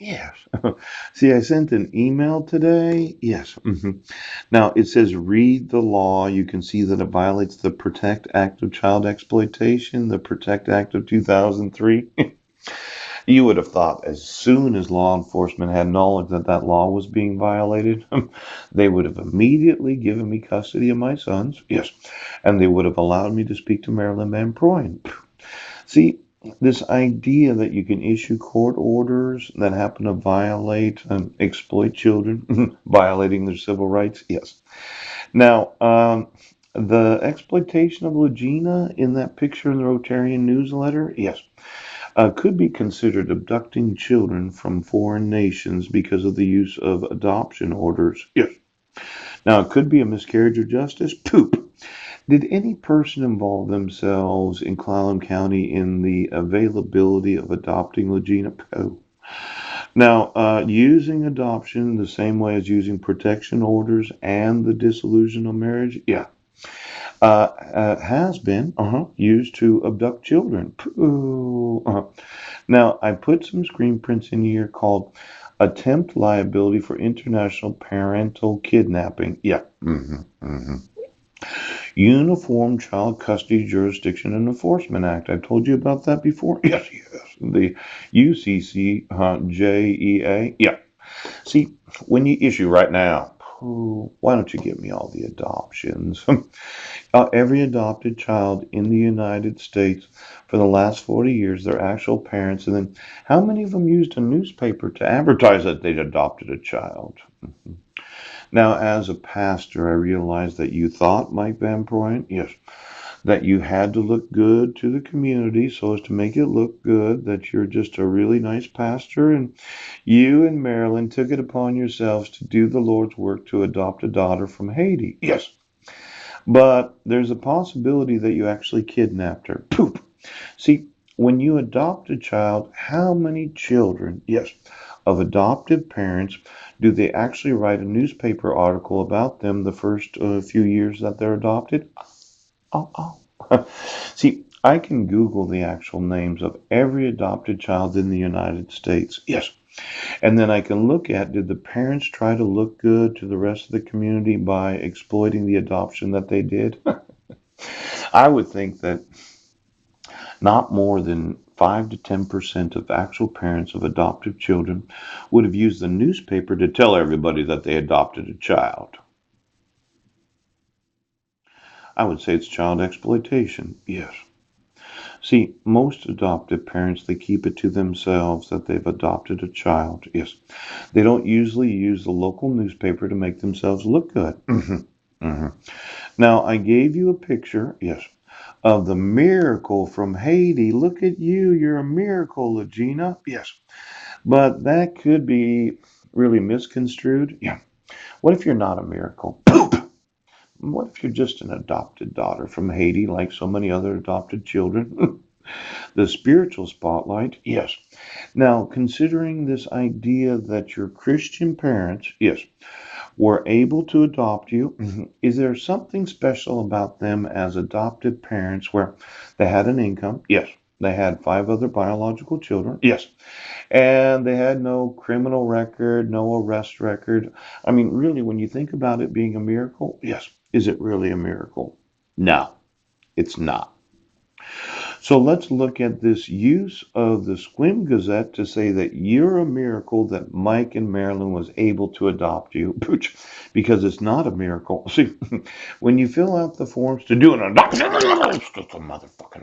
Yes. See, I sent an email today. Yes. Now it says read the law. You can see that it violates the Protect Act of Child Exploitation, the Protect Act of 2003. You would have thought as soon as law enforcement had knowledge that that law was being violated, they would have immediately given me custody of my sons. Yes. And they would have allowed me to speak to Marilyn Van Proyn. See, this idea that you can issue court orders that happen to violate and exploit children, violating their civil rights, yes. Now, the exploitation of Legina in that picture in the Rotarian newsletter, yes, could be considered abducting children from foreign nations because of the use of adoption orders. Yes. Now, it could be a miscarriage of justice. Poop. Did any person involve themselves in Clallam County in the availability of adopting Legina Poe? Now, using adoption the same way as using protection orders and the dissolution of marriage, yeah, has been used to abduct children. Now, I put some screen prints in here called attempt liability for international parental kidnapping. Yeah. Uniform Child Custody Jurisdiction and Enforcement Act. I told you about that before? Yes, yes. The UCCJEA. Yeah. See, when you issue right now, why don't you give me all the adoptions? Every adopted child in the United States for the last 40 years, their actual parents, and then how many of them used a newspaper to advertise that they'd adopted a child? Now, as a pastor, I realized that you thought, Mike Van Proyn, yes, that you had to look good to the community so as to make it look good, that you're just a really nice pastor, and you and Marilyn took it upon yourselves to do the Lord's work to adopt a daughter from Haiti. Yes. But there's a possibility that you actually kidnapped her. Poop. See, when you adopt a child, how many children, yes, of adoptive parents do they actually write a newspaper article about them the first few years that they're adopted? Oh, oh. See, I can Google the actual names of every adopted child in the United States. Yes. And then I can look at did the parents try to look good to the rest of the community by exploiting the adoption that they did? I would think that not more than 5 to 10% of actual parents of adoptive children would have used the newspaper to tell everybody that they adopted a child. I would say it's child exploitation, yes. See, most adoptive parents, they keep it to themselves that they've adopted a child, yes. They don't usually use the local newspaper to make themselves look good. Now, I gave you a picture, yes, of the miracle from Haiti. Look at you, you're a miracle, Legina. Yes. But that could be really misconstrued. Yeah. What if you're not a miracle? Poop! What if you're just an adopted daughter from Haiti, like so many other adopted children? The spiritual spotlight, yes. Now, considering this idea that your Christian parents, yes, were able to adopt you, is there something special about them as adoptive parents where they had an income? Yes. They had 5 other biological children? Yes. And they had no criminal record, no arrest record. I mean, really, when you think about it being a miracle, yes. Is it really a miracle? No, it's not. So let's look at this use of the Squim Gazette to say that you're a miracle that Mike and Marilyn was able to adopt you, because it's not a miracle. See, when you fill out the forms to do an adoption, it's just a motherfucking